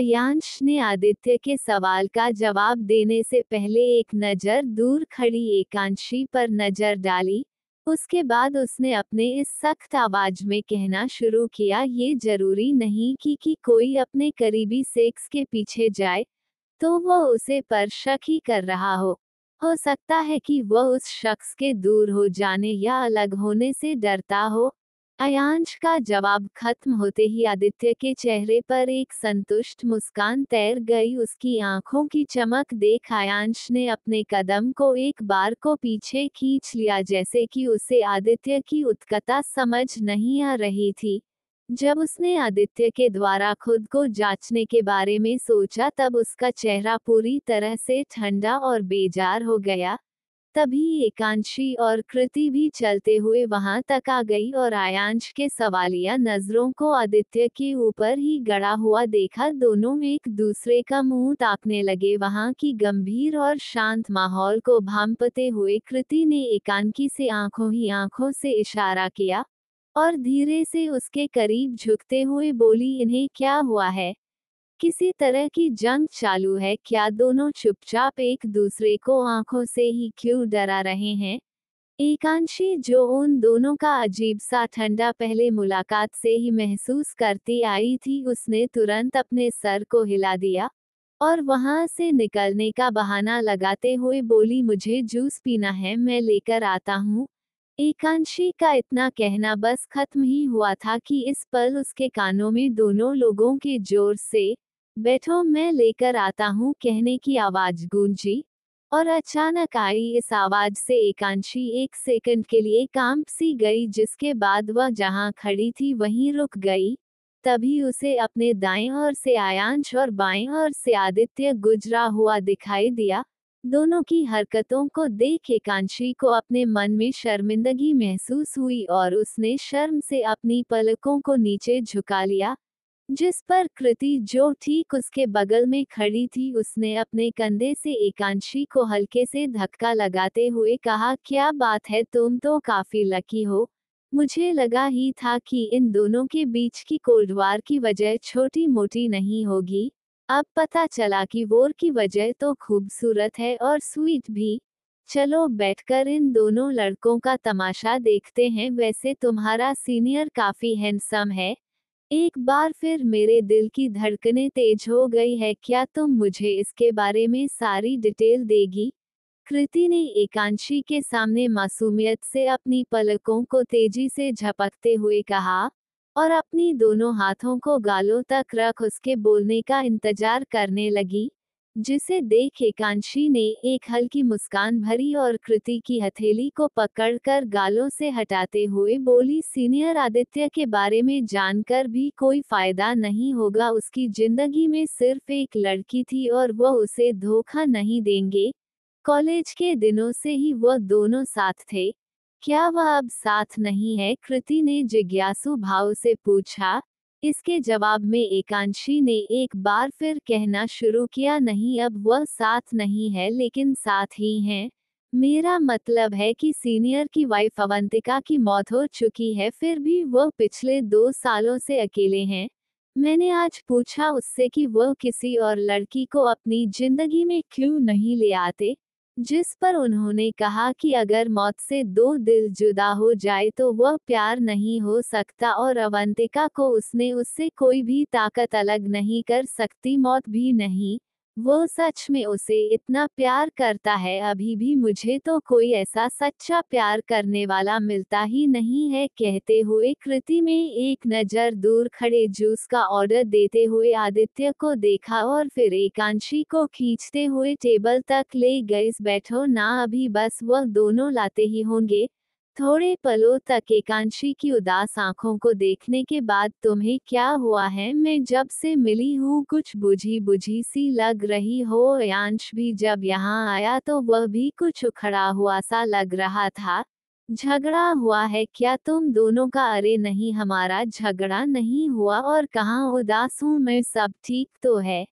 अयांश ने आदित्य के सवाल का जवाब देने से पहले एक नज़र दूर खड़ी एकांशी पर नज़र डाली। उसके बाद उसने अपने इस सख्त आवाज में कहना शुरू किया, ये जरूरी नहीं कि कोई अपने करीबी सेक्स के पीछे जाए तो वह उसे पर शक ही कर रहा हो सकता है कि वह उस शख्स के दूर हो जाने या अलग होने से डरता हो। अयांश का जवाब खत्म होते ही आदित्य के चेहरे पर एक संतुष्ट मुस्कान तैर गई। उसकी आंखों की चमक देख अयांश ने अपने कदम को एक बार को पीछे खींच लिया, जैसे कि उसे आदित्य की उत्कंठा समझ नहीं आ रही थी। जब उसने आदित्य के द्वारा खुद को जांचने के बारे में सोचा तब उसका चेहरा पूरी तरह से ठंडा और बेजार हो गया। तभी एकांशी और कृति भी चलते हुए वहां तक आ गई और आयांश के सवालिया नजरों को आदित्य के ऊपर ही गड़ा हुआ देखा। दोनों एक दूसरे का मुंह ताकने लगे। वहां की गंभीर और शांत माहौल को भांपते हुए कृति ने एकांकी से आंखों ही आंखों से इशारा किया और धीरे से उसके करीब झुकते हुए बोली, इन्हें क्या हुआ है? किसी तरह की जंग चालू है क्या? दोनों चुपचाप एक दूसरे को आंखों से ही क्यों डरा रहे हैं? एकांशी, जो उन दोनों का अजीब सा ठंडा पहले मुलाकात से ही महसूस करती आई थी, उसने तुरंत अपने सर को हिला दिया और वहां से निकलने का बहाना लगाते हुए बोली, मुझे जूस पीना है, मैं लेकर आता हूँ। एकांशी का इतना कहना बस खत्म ही हुआ था कि इस पल उसके कानों में दोनों लोगों के जोर से बैठो मैं लेकर आता हूँ कहने की आवाज गूंजी। और अचानक आई इस आवाज से एकांशी एक सेकंड के लिए कांप सी गई, जिसके बाद वह जहां खड़ी थी वहीं रुक गई। तभी उसे अपने दाएं ओर से आयांश और बाएं ओर से आदित्य गुजरा हुआ दिखाई दिया। दोनों की हरकतों को देख एकांशी को अपने मन में शर्मिंदगी महसूस हुई और उसने शर्म से अपनी पलकों को नीचे झुका लिया। जिस पर कृति, जो ठीक उसके बगल में खड़ी थी, उसने अपने कंधे से एकांशी को हल्के से धक्का लगाते हुए कहा, क्या बात है, तुम तो काफी लकी हो। मुझे लगा ही था कि इन दोनों के बीच की कोल्ड वॉर की वजह छोटी मोटी नहीं होगी। अब पता चला कि वॉर की वजह तो खूबसूरत है और स्वीट भी। चलो बैठकर इन दोनों लड़कों का तमाशा देखते हैं। वैसे तुम्हारा सीनियर काफी हैंडसम है। एक बार फिर मेरे दिल की धड़कनें तेज हो गई है। क्या तुम मुझे इसके बारे में सारी डिटेल देगी? कृति ने एकांशी के सामने मासूमियत से अपनी पलकों को तेजी से झपकते हुए कहा और अपनी दोनों हाथों को गालों तक रख उसके बोलने का इंतजार करने लगी। जिसे देख एकांशी ने एक हल्की मुस्कान भरी और कृति की हथेली को पकड़कर गालों से हटाते हुए बोली, सीनियर, आदित्य के बारे में जानकर भी कोई फायदा नहीं होगा। उसकी जिंदगी में सिर्फ एक लड़की थी और वह उसे धोखा नहीं देंगे। कॉलेज के दिनों से ही वह दोनों साथ थे। क्या वह अब साथ नहीं है? कृति ने जिज्ञासु भाव से पूछा। इसके जवाब में एकांशी ने एक बार फिर कहना शुरू किया, नहीं, अब वह साथ नहीं है, लेकिन साथ ही हैं। मेरा मतलब है कि सीनियर की वाइफ अवंतिका की मौत हो चुकी है, फिर भी वह पिछले 2 सालों से अकेले हैं। मैंने आज पूछा उससे कि वह किसी और लड़की को अपनी जिंदगी में क्यों नहीं ले आते, जिस पर उन्होंने कहा कि अगर मौत से दो दिल जुदा हो जाए तो वह प्यार नहीं हो सकता और अवंतिका को उससे कोई भी ताकत अलग नहीं कर सकती, मौत भी नहीं। वो सच में उसे इतना प्यार करता है। अभी भी मुझे तो कोई ऐसा सच्चा प्यार करने वाला मिलता ही नहीं है। कहते हुए कृति में एक नज़र दूर खड़े जूस का ऑर्डर देते हुए आदित्य को देखा और फिर एकांशी को खींचते हुए टेबल तक ले गई। बैठो ना, अभी बस वह दोनों लाते ही होंगे। थोड़े पलों तक एकांशी की उदास आंखों को देखने के बाद, तुम्हें क्या हुआ है? मैं जब से मिली हूँ कुछ बुझी बुझी सी लग रही हो। अयांश भी जब यहाँ आया तो वह भी कुछ उखड़ा हुआ सा लग रहा था। झगड़ा हुआ है क्या तुम दोनों का? अरे नहीं, हमारा झगड़ा नहीं हुआ। और कहाँ उदास हूँ मैं, सब ठीक तो है।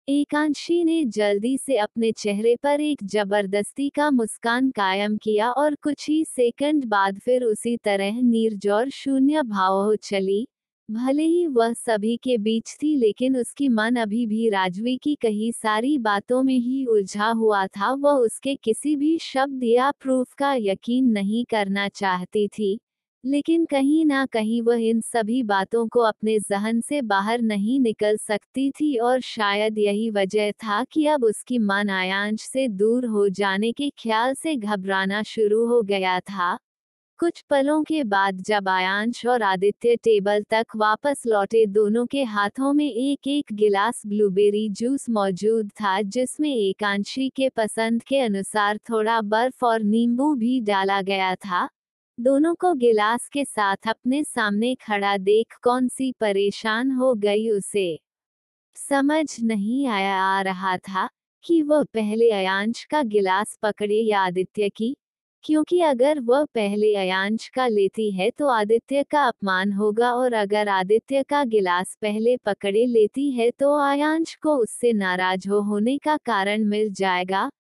एकांशी ने जल्दी से अपने चेहरे पर एक जबरदस्ती का मुस्कान कायम किया और कुछ ही सेकंड बाद फिर उसी तरह निर्जौर शून्य भाव हो चली। भले ही वह सभी के बीच थी, लेकिन उसकी मन अभी भी राजवी की कही सारी बातों में ही उलझा हुआ था। वह उसके किसी भी शब्द या प्रूफ का यकीन नहीं करना चाहती थी, लेकिन कहीं ना कहीं वह इन सभी बातों को अपने जहन से बाहर नहीं निकल सकती थी, और शायद यही वजह था कि अब उसकी मन आयांश से दूर हो जाने के ख्याल से घबराना शुरू हो गया था। कुछ पलों के बाद जब आयांश और आदित्य टेबल तक वापस लौटे, दोनों के हाथों में एक एक गिलास ब्लूबेरी जूस मौजूद था, जिसमें एकांशी के पसंद के अनुसार थोड़ा बर्फ और नींबू भी डाला गया था। दोनों को गिलास के साथ अपने सामने खड़ा देख कौन सी परेशान हो गई, उसे समझ नहीं आ रहा था कि वह पहले अयांश का गिलास पकड़े या आदित्य की, क्योंकि अगर वह पहले अयांश का लेती है तो आदित्य का अपमान होगा, और अगर आदित्य का गिलास पहले पकड़े लेती है तो अयांश को उससे नाराज होने का कारण मिल जाएगा।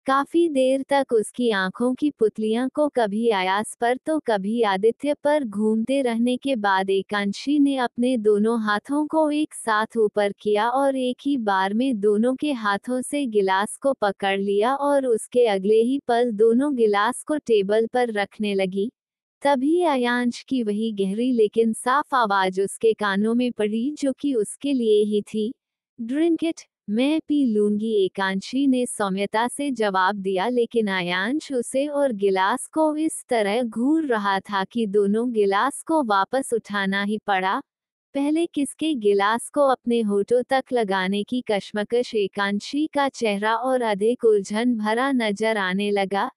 काफी देर तक उसकी आंखों की पुतलियां को कभी आयास पर तो कभी आदित्य पर घूमते रहने के बाद एकांशी ने अपने दोनों हाथों को एक साथ ऊपर किया और एक ही बार में दोनों के हाथों से गिलास को पकड़ लिया, और उसके अगले ही पल दोनों गिलास को टेबल पर रखने लगी। तभी अयांश की वही गहरी लेकिन साफ आवाज उसके कानों में पड़ी, जो कि उसके लिए ही थी। ड्रिंक इट, मैं पी लूंगी, एकांशी ने सौम्यता से जवाब दिया, लेकिन आयांश उसे और गिलास को इस तरह घूर रहा था कि दोनों गिलास को वापस उठाना ही पड़ा। पहले किसके गिलास को अपने होठों तक लगाने की कश्मकश एकांशी का चेहरा और अधिक उलझन भरा नजर आने लगा।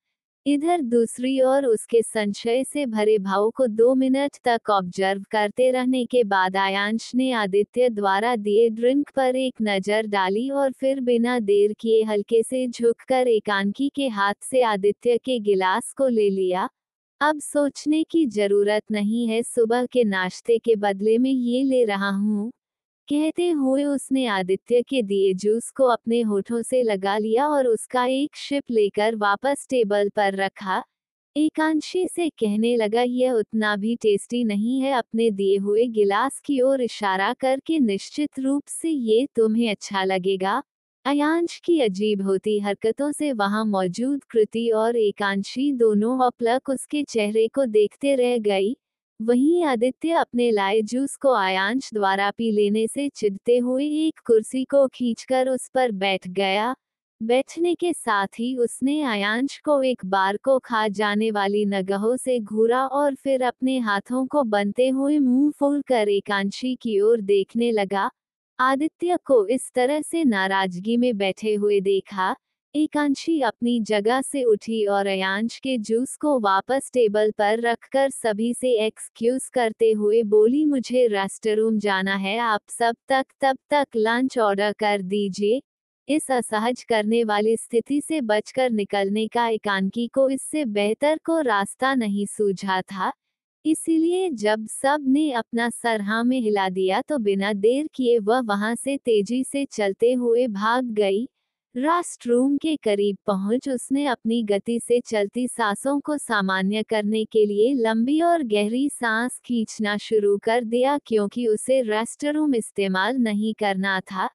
इधर दूसरी ओर उसके संशय से भरे भाव को 2 मिनट तक ऑब्जर्व करते रहने के बाद आयांश ने आदित्य द्वारा दिए ड्रिंक पर एक नजर डाली, और फिर बिना देर किए हल्के से झुककर एकांकी के हाथ से आदित्य के गिलास को ले लिया। अब सोचने की जरूरत नहीं है, सुबह के नाश्ते के बदले में ये ले रहा हूँ, कहते हुए उसने आदित्य के दिए जूस को अपने होठों से लगा लिया और उसका एक शिप लेकर वापस टेबल पर रखा। एकांशी से कहने लगा, यह उतना भी टेस्टी नहीं है, अपने दिए हुए गिलास की ओर इशारा करके, निश्चित रूप से ये तुम्हें अच्छा लगेगा। अयांश की अजीब होती हरकतों से वहां मौजूद कृति और एकांशी दोनों अपलक उसके चेहरे को देखते रह गई। वहीं आदित्य अपने लाए जूस को आयांश द्वारा पी लेने से चिढ़ते हुए एक कुर्सी को खींचकर उस पर बैठ गया। बैठने के साथ ही उसने आयांश को एक बार को खा जाने वाली निगाहों से घूरा और फिर अपने हाथों को बनते हुए मुंह फुल कर एकांशी की ओर देखने लगा। आदित्य को इस तरह से नाराजगी में बैठे हुए देखा, एकांशी अपनी जगह से उठी और अयांश के जूस को वापस टेबल पर रखकर सभी से एक्सक्यूज करते हुए बोली, मुझे रेस्टरूम जाना है, आप सब तब तक लंच ऑर्डर कर दीजिए। इस असहज करने वाली स्थिति से बचकर निकलने का एकांकी को इससे बेहतर को रास्ता नहीं सूझा था, इसीलिए जब सब ने अपना सर हाँ में हिला दिया तो बिना देर किए वह वहां से तेजी से चलते हुए भाग गई। रेस्टरूम के करीब पहुंच उसने अपनी गति से चलती सांसों को सामान्य करने के लिए लंबी और गहरी सांस खींचना शुरू कर दिया, क्योंकि उसे रेस्टरूम इस्तेमाल नहीं करना था।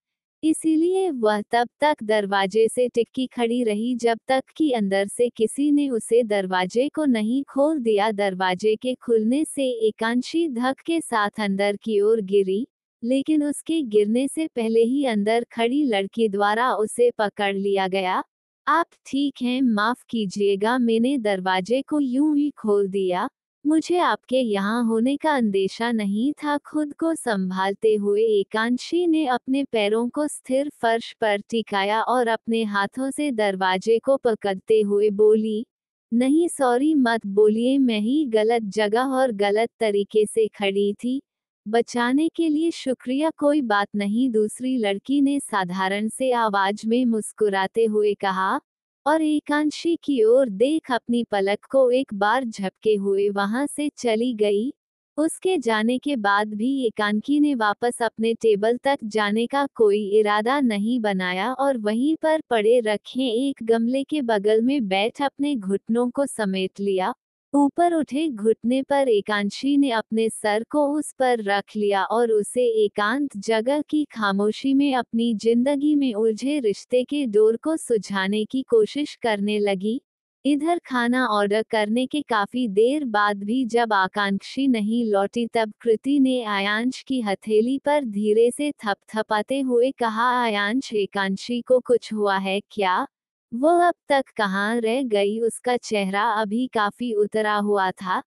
इसीलिए वह तब तक दरवाजे से टिकी खड़ी रही जब तक कि अंदर से किसी ने उसे दरवाजे को नहीं खोल दिया। दरवाजे के खुलने से एकांशी धक के साथ अंदर की ओर गिरी, लेकिन उसके गिरने से पहले ही अंदर खड़ी लड़की द्वारा उसे पकड़ लिया गया। आप ठीक हैं, माफ कीजिएगा, मैंने दरवाजे को यूं ही खोल दिया, मुझे आपके यहाँ होने का अंदेशा नहीं था। खुद को संभालते हुए एकांशी ने अपने पैरों को स्थिर फर्श पर टिकाया और अपने हाथों से दरवाजे को पकड़ते हुए बोली, नहीं सॉरी मत बोलिए, मैं ही गलत जगह और गलत तरीके से खड़ी थी। बचाने के लिए शुक्रिया, कोई बात नहीं, दूसरी लड़की ने साधारण से आवाज में मुस्कुराते हुए कहा, और एकांशी की ओर देख अपनी पलक को एक बार झपके हुए वहां से चली गई। उसके जाने के बाद भी एकांकी ने वापस अपने टेबल तक जाने का कोई इरादा नहीं बनाया और वहीं पर पड़े रखे एक गमले के बगल में बैठ अपने घुटनों को समेट लिया। ऊपर उठे घुटने पर एकांशी ने अपने सर को उस पर रख लिया और उसे एकांत जगह की खामोशी में अपनी जिंदगी में उलझे रिश्ते के डोर को सुलझाने की कोशिश करने लगी। इधर खाना ऑर्डर करने के काफी देर बाद भी जब आकांक्षी नहीं लौटी तब कृति ने आयांश की हथेली पर धीरे से थपथपाते हुए कहा, आयांश, एकांशी को कुछ हुआ है क्या? वो अब तक कहाँ रह गई? उसका चेहरा अभी काफी उतरा हुआ था।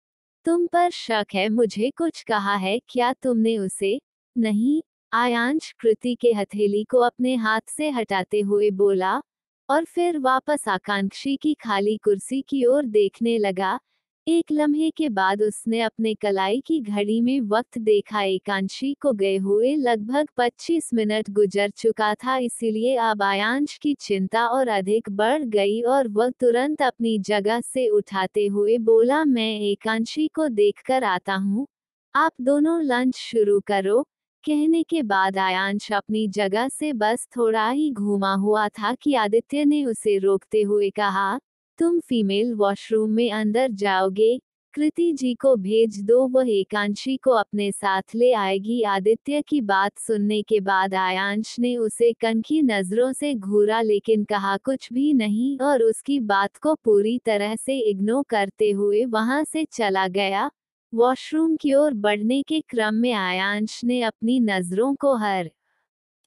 तुम पर शक है? मुझे कुछ कहा है क्या तुमने उसे? नहीं, आयांश कृति के हथेली को अपने हाथ से हटाते हुए बोला, और फिर वापस आकांक्षी की खाली कुर्सी की ओर देखने लगा। एक लम्हे के बाद उसने अपने कलाई की घड़ी में वक्त देखा। एकांशी को गए हुए लगभग 25 मिनट गुजर चुका था, इसीलिए अब आयांश की चिंता और अधिक बढ़ गई और वह तुरंत अपनी जगह से उठाते हुए बोला, मैं एकांशी को देखकर आता हूँ, आप दोनों लंच शुरू करो। कहने के बाद आयांश अपनी जगह से बस थोड़ा ही घूमा हुआ था कि आदित्य ने उसे रोकते हुए कहा, तुम फीमेल वॉशरूम में अंदर जाओगे, कृति जी को भेज दो, वह एकांशी को अपने साथ ले आएगी। आदित्य की बात सुनने के बाद आयांश ने उसे कनखी नजरों से घूरा लेकिन कहा कुछ भी नहीं और उसकी बात को पूरी तरह से इग्नोर करते हुए वहां से चला गया। वॉशरूम की ओर बढ़ने के क्रम में आयांश ने अपनी नजरों को हर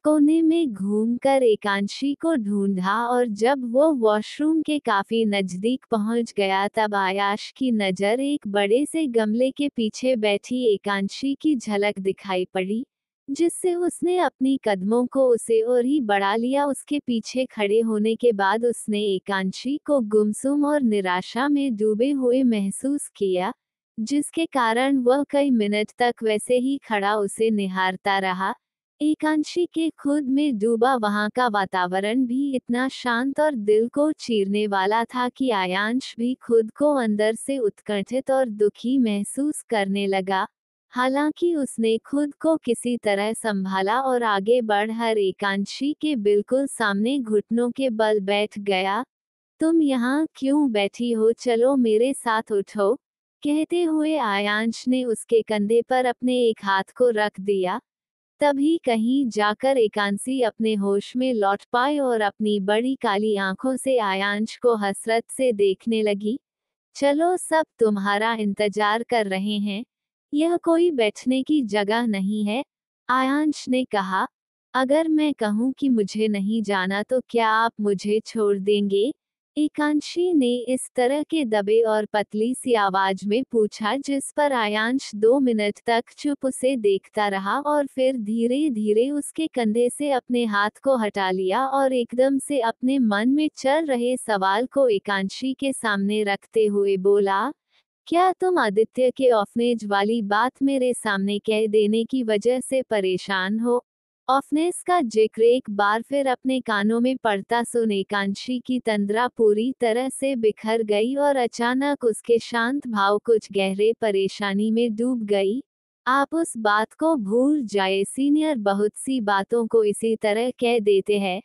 कोने में घूमकर एकांशी को ढूंढा और जब वो वॉशरूम के काफी नजदीक पहुंच गया तब आयांश की नजर एक बड़े से गमले के पीछे बैठी एकांशी की झलक दिखाई पड़ी, जिससे उसने अपनी कदमों को उसे और ही बढ़ा लिया। उसके पीछे खड़े होने के बाद उसने एकांशी को गुमसुम और निराशा में डूबे हुए महसूस किया, जिसके कारण वह कई मिनट तक वैसे ही खड़ा उसे निहारता रहा। एकांशी के खुद में डूबा वहां का वातावरण भी इतना शांत और दिल को चीरने वाला था कि आयांश भी खुद को अंदर से उत्कंठित और दुखी महसूस करने लगा। हालांकि उसने खुद को किसी तरह संभाला और आगे बढ़कर एकांशी के बिल्कुल सामने घुटनों के बल बैठ गया। तुम यहाँ क्यों बैठी हो? चलो मेरे साथ उठो। कहते हुए आयांश ने उसके कंधे पर अपने एक हाथ को रख दिया। तभी कहीं जाकर एकांशी अपने होश में लौट पाई और अपनी बड़ी काली आंखों से आयांश को हसरत से देखने लगी। चलो, सब तुम्हारा इंतजार कर रहे हैं, यह कोई बैठने की जगह नहीं है, आयांश ने कहा। अगर मैं कहूँ कि मुझे नहीं जाना तो क्या आप मुझे छोड़ देंगे? एकांशी ने इस तरह के दबे और पतली सी आवाज में पूछा, जिस पर आयांश 2 मिनट तक चुप उसे देखता रहा और फिर धीरे धीरे उसके कंधे से अपने हाथ को हटा लिया और एकदम से अपने मन में चल रहे सवाल को एकांशी के सामने रखते हुए बोला, क्या तुम आदित्य के ऑफनेज वाली बात मेरे सामने कह देने की वजह से परेशान हो? ऑफनेस का जिक्र एक बार फिर अपने कानों में पड़ता सुन एकांशी की तंद्रा पूरी तरह से बिखर गई और अचानक उसके शांत भाव कुछ गहरे परेशानी में डूब गई। आप उस बात को भूल जाए, सीनियर बहुत सी बातों को इसी तरह कह देते हैं।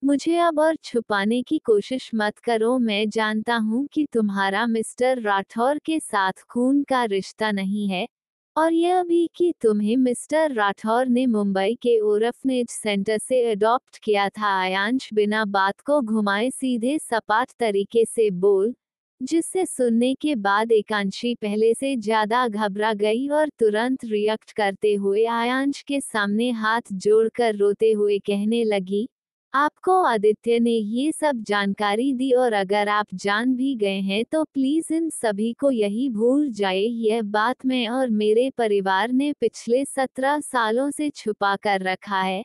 मुझे अब और छुपाने की कोशिश मत करो, मैं जानता हूँ कि तुम्हारा मिस्टर राठौर के साथ खून का रिश्ता नहीं है, और यह भी कि तुम्हें मिस्टर राठौर ने मुंबई के ओरफनेज सेंटर से अडॉप्ट किया था। आयांश बिना बात को घुमाए सीधे सपाट तरीके से बोल, जिससे सुनने के बाद एकांशी पहले से ज्यादा घबरा गई और तुरंत रिएक्ट करते हुए आयांश के सामने हाथ जोड़कर रोते हुए कहने लगी, आपको आदित्य ने ये सब जानकारी दी और अगर आप जान भी गए हैं तो प्लीज इन सभी को यही भूल जाए। यह बात मैं और मेरे परिवार ने पिछले 17 सालों से छुपा कर रखा है।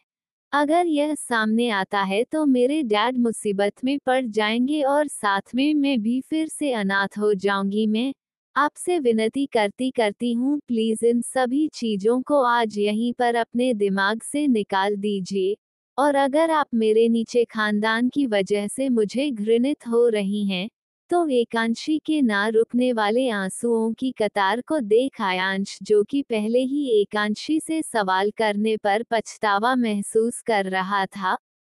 अगर यह सामने आता है तो मेरे डैड मुसीबत में पड़ जाएंगे और साथ में मैं भी फिर से अनाथ हो जाऊंगी। मैं आपसे विनती करती हूँ, प्लीज इन सभी चीजों को आज यहीं पर अपने दिमाग से निकाल दीजिए, और अगर आप मेरे नीचे खानदान की वजह से मुझे घृणित हो रही हैं, तो एकांशी के ना रुकने वाले आंसुओं की कतार को देख आयांश, जो कि पहले ही एकांशी से सवाल करने पर पछतावा महसूस कर रहा था,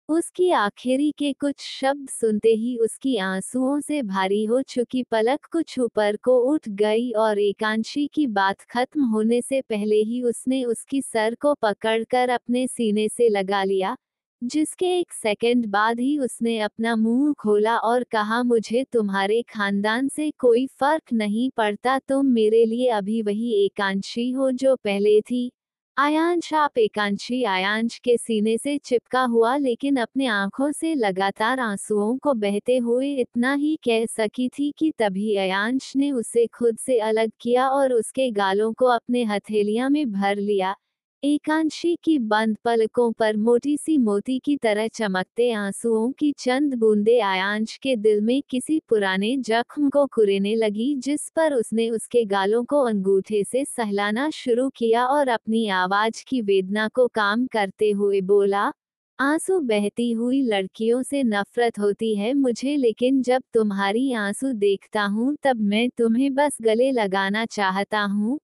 उसकी आखिरी के कुछ शब्द सुनते ही उसकी आंसुओं से भारी हो चुकी पलक कुछ ऊपर को उठ गई और एकांशी की बात खत्म होने से पहले ही उसने उसकी सर को पकड़कर अपने सीने से लगा लिया, जिसके एक सेकंड बाद ही उसने अपना मुंह खोला और कहा, मुझे तुम्हारे खानदान से कोई फर्क नहीं पड़ता, तुम मेरे लिए अभी वही एकांशी हो जो पहले थी। आयांश आप एकांशी आयांश के सीने से चिपका हुआ लेकिन अपने आंखों से लगातार आंसुओं को बहते हुए इतना ही कह सकी थी कि तभी आयांश ने उसे खुद से अलग किया और उसके गालों को अपने हथेलियां में भर लिया। एकांशी की बंद पलकों पर मोटी सी मोती की तरह चमकते आंसुओं की चंद बूंदे आयांश के दिल में किसी पुराने जख्म को कुरेदने लगी, जिस पर उसने उसके गालों को अंगूठे से सहलाना शुरू किया और अपनी आवाज की वेदना को काम करते हुए बोला, आंसू बहती हुई लड़कियों से नफरत होती है मुझे, लेकिन जब तुम्हारी आंसू देखता हूँ तब मैं तुम्हें बस गले लगाना चाहता हूँ,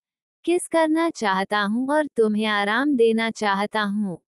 किस करना चाहता हूँ और तुम्हें आराम देना चाहता हूँ।